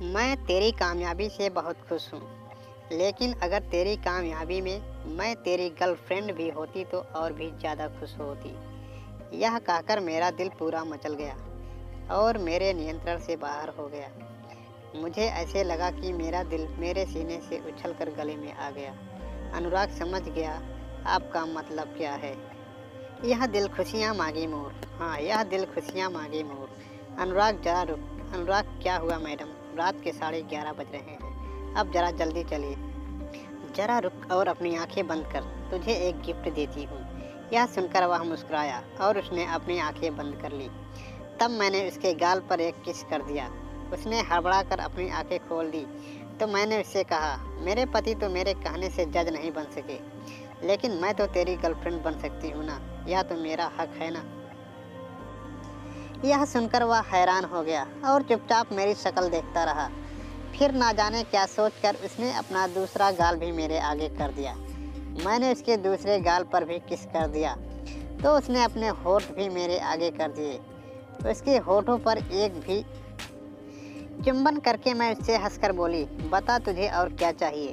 मैं तेरी कामयाबी से बहुत खुश हूँ, लेकिन अगर तेरी कामयाबी में मैं तेरी गर्लफ्रेंड भी होती तो और भी ज़्यादा खुश होती। यह कहकर मेरा दिल पूरा मचल गया और मेरे नियंत्रण से बाहर हो गया। मुझे ऐसे लगा कि मेरा दिल मेरे सीने से उछलकर गले में आ गया। अनुराग समझ गया आपका मतलब क्या है। यह दिल खुशियाँ मांगे मोर, हाँ यह दिल खुशियाँ मांगे मोर। अनुराग जरा रुक। अनुराग क्या हुआ मैडम, रात के 11:30 बज रहे हैं, अब जरा जल्दी चलिए। जरा रुक और अपनी आंखें बंद कर, तुझे एक गिफ्ट देती हूँ। यह सुनकर वह मुस्कुराया और उसने अपनी आंखें बंद कर ली। तब मैंने उसके गाल पर एक किस कर दिया। उसने हड़बड़ा कर अपनी आंखें खोल दी तो मैंने उससे कहा, मेरे पति तो मेरे कहने से जज नहीं बन सके, लेकिन मैं तो तेरी गर्लफ्रेंड बन सकती हूँ ना, यह तो मेरा हक है ना। यह सुनकर वह हैरान हो गया और चुपचाप मेरी शक्ल देखता रहा। फिर ना जाने क्या सोचकर उसने अपना दूसरा गाल भी मेरे आगे कर दिया। मैंने उसके दूसरे गाल पर भी किस कर दिया तो उसने अपने होठ भी मेरे आगे कर दिए। उसके होठों पर एक भी चुंबन करके मैं उससे हंसकर बोली, बता तुझे और क्या चाहिए।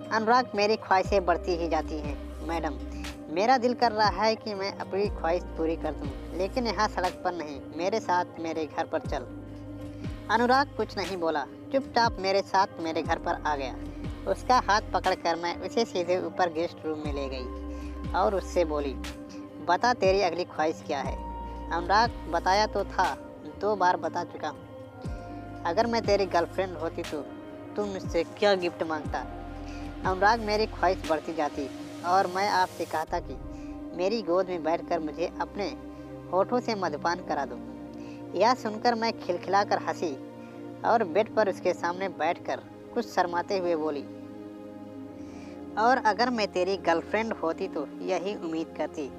अनुराग, मेरी ख्वाहिशें बढ़ती ही जाती हैं मैडम। मेरा दिल कर रहा है कि मैं अपनी ख्वाहिश पूरी कर दूं, लेकिन यहाँ सड़क पर नहीं, मेरे साथ मेरे घर पर चल। अनुराग कुछ नहीं बोला, चुपचाप मेरे साथ मेरे घर पर आ गया। उसका हाथ पकड़कर मैं उसे सीधे ऊपर गेस्ट रूम में ले गई और उससे बोली, बता तेरी अगली ख्वाहिश क्या है। अनुराग, बताया तो था, 2 बार बता चुका हूँ। अगर मैं तेरी गर्लफ्रेंड होती तो तुम मुझसे क्या गिफ्ट मांगता। अनुराग, मेरी ख्वाहिश बढ़ती जाती और मैं आपसे कहता कि मेरी गोद में बैठकर मुझे अपने होठों से मधुपान करा दो। यह सुनकर मैं खिलखिलाकर हंसी और बेड पर उसके सामने बैठकर कुछ शर्माते हुए बोली, और अगर मैं तेरी गर्लफ्रेंड होती तो यही उम्मीद करती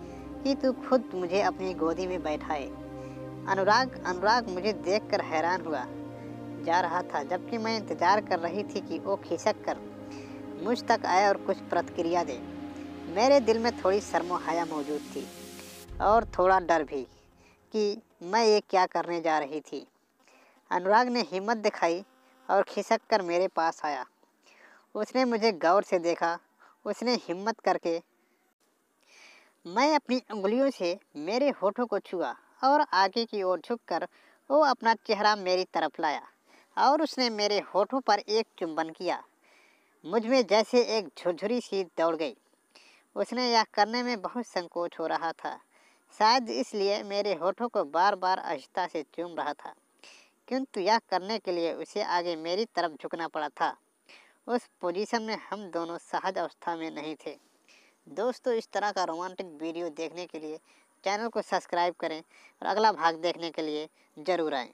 कि तू खुद मुझे अपनी गोदी में बैठाए। अनुराग मुझे देखकर हैरान हुआ जा रहा था, जबकि मैं इंतजार कर रही थी कि वो खिसक कर मुझ तक आए और कुछ प्रतिक्रिया दे। मेरे दिल में थोड़ी शर्मो-हया मौजूद थी और थोड़ा डर भी कि मैं ये क्या करने जा रही थी। अनुराग ने हिम्मत दिखाई और खिसक कर मेरे पास आया। उसने मुझे गौर से देखा। उसने हिम्मत करके मैं अपनी उंगलियों से मेरे होठों को छुआ और आगे की ओर झुककर वो अपना चेहरा मेरी तरफ लाया और उसने मेरे होठों पर एक चुंबन किया। मुझ में जैसे एक झुरझुरी सी दौड़ गई। उसने यह करने में बहुत संकोच हो रहा था, शायद इसलिए मेरे होठों को बार बार आहिस्ता से चूम रहा था, किंतु यह करने के लिए उसे आगे मेरी तरफ झुकना पड़ा था। उस पोजीशन में हम दोनों सहज अवस्था में नहीं थे। दोस्तों, इस तरह का रोमांटिक वीडियो देखने के लिए चैनल को सब्सक्राइब करें और अगला भाग देखने के लिए ज़रूर आएँ।